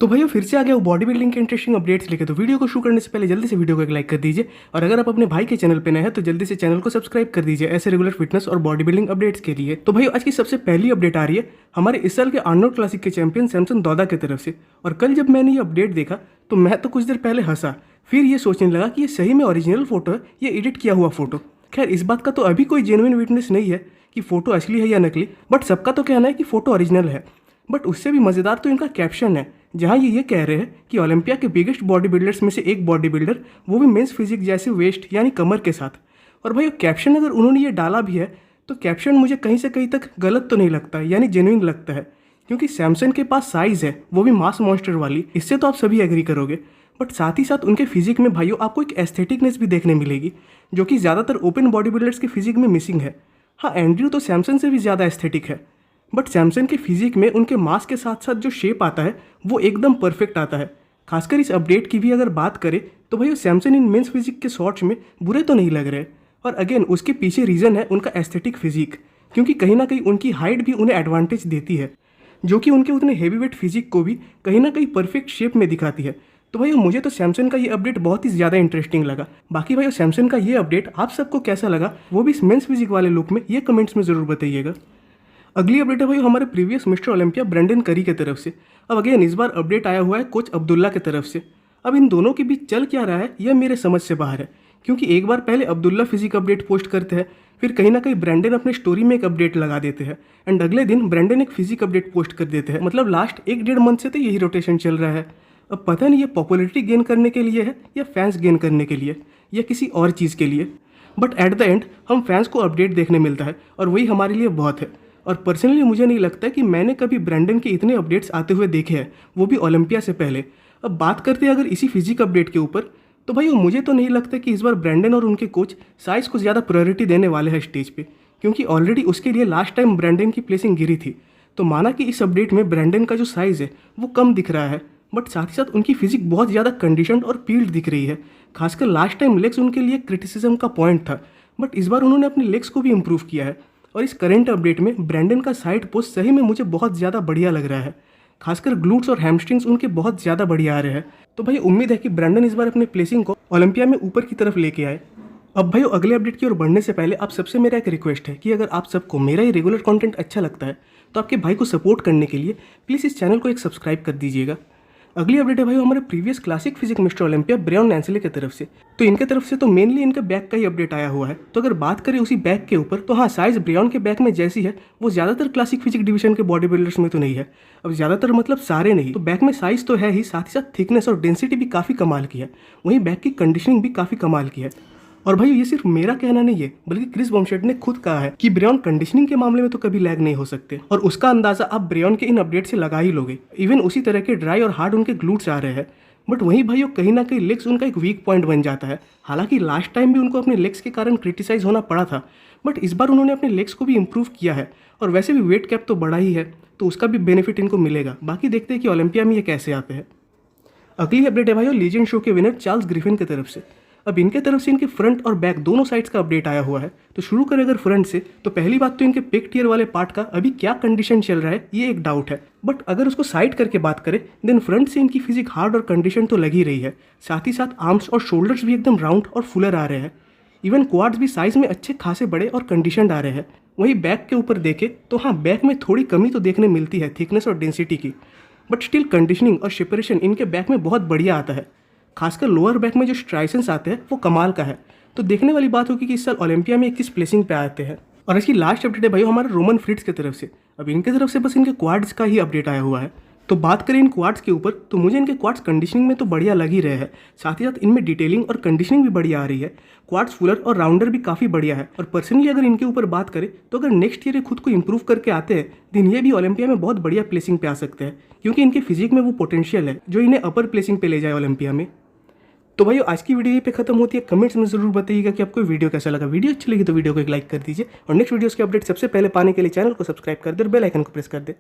तो भैया फिर से आ गया वो बॉडी बिल्डिंग के इंटरेस्टिंग अपडेट्स लेके। तो वीडियो को शुरू करने से पहले जल्दी से वीडियो को एक लाइक कर दीजिए, और अगर आप अपने भाई के चैनल पे नए हैं तो जल्दी से चैनल को सब्सक्राइब कर दीजिए ऐसे रेगुलर फिटनेस और बॉडी बिल्डिंग अपडेट्स के लिए। तो भाई आज की सबसे पहली अपडेट आ रही है हमारे इस साल के आर्नोल्ड क्लासिक के चैंपियन सैमसन दौदा की तरफ से। और कल जब मैंने ये अपडेट देखा तो मैं तो कुछ देर पहले हंसा, फिर ये सोचने लगा कि ये सही में ओरिजिनल फोटो है या एडिट किया हुआ फोटो। खैर इस बात का तो अभी कोई जेन्युइन विटनेस नहीं है कि फोटो असली है या नकली, बट सबका तो कहना है कि फोटो ओरिजिनल है। बट उससे भी मज़ेदार तो इनका कैप्शन है, जहां ये कह रहे हैं कि ओलंपिया के बिगेस्ट बॉडी बिल्डर्स में से एक बॉडी बिल्डर, वो भी मेंस फिजिक जैसे वेस्ट यानी कमर के साथ। और भाई कैप्शन अगर उन्होंने ये डाला भी है तो कैप्शन मुझे कहीं से कहीं तक गलत तो नहीं लगता, यानी जेन्युइन लगता है, क्योंकि सैमसन के पास साइज़ है, वो भी मास मॉन्स्टर वाली। इससे तो आप सभी एग्री करोगे। बट साथ ही साथ उनके फिजिक में भाइयों आपको एक एस्थेटिकनेस भी देखने मिलेगी, जो कि ज़्यादातर ओपन बॉडी बिल्डर्स के फिजिक में मिसिंग है। हाँ, एंड्रयू तो सैमसन से भी ज़्यादा एस्थेटिक है, बट सैमसन के फिजिक में उनके मास के साथ साथ जो शेप आता है वो एकदम परफेक्ट आता है। खासकर इस अपडेट की भी अगर बात करें तो भाई सैमसन इन मेंस फिजिक के शॉट्स में बुरे तो नहीं लग रहे। और अगेन उसके पीछे रीज़न है उनका एस्थेटिक फिजिक, क्योंकि कहीं ना कहीं उनकी हाइट भी उन्हें एडवांटेज देती है, जो कि उनके उतने हेवी वेट फिजिक को भी कहीं ना कहीं परफेक्ट शेप में दिखाती है। तो भाई मुझे तो सैमसन का ये अपडेट बहुत ही ज़्यादा इंटरेस्टिंग लगा। बाकी भाई सैमसन का ये अपडेट आप सबको कैसा लगा, वो भी इस मेंस फिजिक वाले लुक में ये कमेंट्स में ज़रूर बताइएगा। अगली अपडेट है भाई हमारे प्रीवियस मिस्टर ओलंपिया ब्रेंडन करी की तरफ से। अब अगेन इस बार अपडेट आया हुआ है कोच अब्दुल्ला की तरफ से। अब इन दोनों के बीच चल क्या रहा है यह मेरे समझ से बाहर है, क्योंकि एक बार पहले अब्दुल्ला फिजिक अपडेट पोस्ट करते हैं, फिर कहीं ना कहीं ब्रेंडन अपने स्टोरी में एक अपडेट लगा देते हैं, एंड अगले दिन ब्रेंडन एक फिजिक अपडेट पोस्ट कर देते हैं। मतलब लास्ट 1-1.5 मंथ से तो यही रोटेशन चल रहा है। अब पता नहीं ये पॉपुलरिटी गेन करने के लिए है या फैंस गेन करने के लिए या किसी और चीज़ के लिए, बट एट द एंड हम फैंस को अपडेट देखने मिलता है और वही हमारे लिए बहुत है। और पर्सनली मुझे नहीं लगता कि मैंने कभी ब्रेंडन के इतने अपडेट्स आते हुए देखे हैं, वो भी ओलंपिया से पहले। अब बात करते हैं अगर इसी फिजिक अपडेट के ऊपर, तो भाई मुझे तो नहीं लगता कि इस बार ब्रेंडन और उनके कोच साइज़ को ज़्यादा प्रायोरिटी देने वाले हैं स्टेज पे, क्योंकि ऑलरेडी उसके लिए लास्ट टाइम ब्रेंडन की प्लेसिंग गिरी थी। तो माना कि इस अपडेट में ब्रेंडन का जो साइज़ है वो कम दिख रहा है, बट साथ ही साथ उनकी फिजिक बहुत ज़्यादा कंडीशनड और पील्ड दिख रही है। खासकर लास्ट टाइम लेग्स उनके लिए क्रिटिसिज्म का पॉइंट था, बट इस बार उन्होंने अपने लेग्स को भी इम्प्रूव किया है। और इस करेंट अपडेट में ब्रेंडन का साइड पोस्ट सही में मुझे बहुत ज़्यादा बढ़िया लग रहा है। खासकर ग्लूट्स और हैमस्ट्रिंग्स उनके बहुत ज़्यादा बढ़िया आ रहे हैं। तो भाई उम्मीद है कि ब्रेंडन इस बार अपने प्लेसिंग को ओलंपिया में ऊपर की तरफ लेके आए। अब भाई अगले अपडेट की ओर बढ़ने से पहले आप सबसे मेरा एक रिक्वेस्ट है कि अगर आप सबको मेरा ये रेगुलर कंटेंट अच्छा लगता है तो आपके भाई को सपोर्ट करने के लिए प्लीज़ इस चैनल को एक सब्सक्राइब कर दीजिएगा। अगली अपडेट है भाई हमारे previous classic physique mister Olympia Breon Ansley की तरफ से। तो इनके तरफ से तो मेनली इनके बैक का ही अपडेट आया हुआ है। तो अगर बात करें उसी बैक के ऊपर, तो हाँ, साइज ब्रेयन के बैक में जैसी है वो ज़्यादातर क्लासिक फिजिक डिवीजन के बॉडी बिल्डर्स में तो नहीं है। अब ज़्यादातर मतलब सारे नहीं, तो बैक में साइज तो है ही, साथ ही साथ थिकनेस और डेंसिटी भी काफ़ी कमाल की है। वहीं बैक की कंडीशनिंग भी काफ़ी कमाल की है। और भाई ये सिर्फ मेरा कहना नहीं है, बल्कि क्रिस बमशेट ने खुद कहा है कि ब्रेयन कंडीशनिंग के मामले में तो कभी लैग नहीं हो सकते, और उसका अंदाजा आप ब्रेयन के इन अपडेट से लगा ही लोगे। इवन उसी तरह के ड्राई और हार्ड उनके ग्लूट्स आ रहे हैं, बट वहीं भाइयों कहीं ना कहीं लेग्स उनका एक वीक पॉइंट बन जाता है। हालांकि लास्ट टाइम भी उनको अपने लेग्स के कारण क्रिटिसाइज होना पड़ा था, बट इस बार उन्होंने अपने लेग्स को भी इंप्रूव किया है, और वैसे भी वेट कैप तो बड़ा ही है, तो उसका भी बेनिफिट इनको मिलेगा। बाकी देखते हैं कि ओलंपिया में ये कैसे आते हैं। अगली अपडेट है भाइयों लीजेंड शो के विनर चार्ल्स ग्रिफिन की तरफ से। अब इनके तरफ से इनके फ्रंट और बैक दोनों साइड्स का अपडेट आया हुआ है। तो शुरू करें अगर फ्रंट से, तो पहली बात तो इनके पेक टियर वाले पार्ट का अभी क्या कंडीशन चल रहा है ये एक डाउट है, बट अगर उसको साइड करके बात करें देन फ्रंट से इनकी फिजिक हार्ड और कंडीशन तो लगी रही है। साथ ही साथ आर्म्स और शोल्डर्स भी एकदम राउंड और फुलर आ रहे हैं। इवन क्वाड्स भी साइज में अच्छे खासे बड़े और कंडीशनड आ रहे हैं। वहीं बैक के ऊपर देखें तो हाँ, बैक में थोड़ी कमी तो देखने मिलती है थिकनेस और डेंसिटी की, बट स्टिल कंडीशनिंग और सेपरेशन इनके बैक में बहुत बढ़िया आता है। खासकर लोअर बैक में जो स्ट्राइसेंस आते हैं वो कमाल का है। तो देखने वाली बात होगी कि इस साल ओलंपिया में किस प्लेसिंग पे आते हैं। और इसकी लास्ट अपडेट है भाई हमारे रोमन फ्रिट्ज की तरफ से। अब इनके तरफ से बस इनके क्वाड्स का ही अपडेट आया हुआ है। तो बात करें इन क्वाड्स के ऊपर, तो मुझे इनके क्वाड्स कंडीशनिंग में तो बढ़िया लग ही रहे हैं, साथ ही साथ इनमें डिटेलिंग और कंडीशनिंग भी बढ़िया आ रही है। क्वाड्स फुलर और राउंडर भी काफ़ी बढ़िया है। और पर्सनली अगर इनके ऊपर बात करें तो अगर नेक्स्ट ईयर खुद को इंप्रूव करके आते हैं दिन ये भी ओलंपिया में बहुत बढ़िया प्लेसिंग पे आ सकते हैं, क्योंकि इनके फिजिक में वो पोटेंशियल है जो इन्हें अपर प्लेसिंग पे ले जाए ओलंपिया में। तो भाई आज की वीडियो यहीं पे खत्म होती है। कमेंट्स में जरूर बताइएगा कि आपको वीडियो कैसा लगा। वीडियो अच्छी लगी तो वीडियो को एक लाइक कर दीजिए, और नेक्स्ट वीडियोस के अपडेट सबसे पहले पाने के लिए चैनल को सब्सक्राइब कर दे और बेल आइकन को प्रेस कर दे।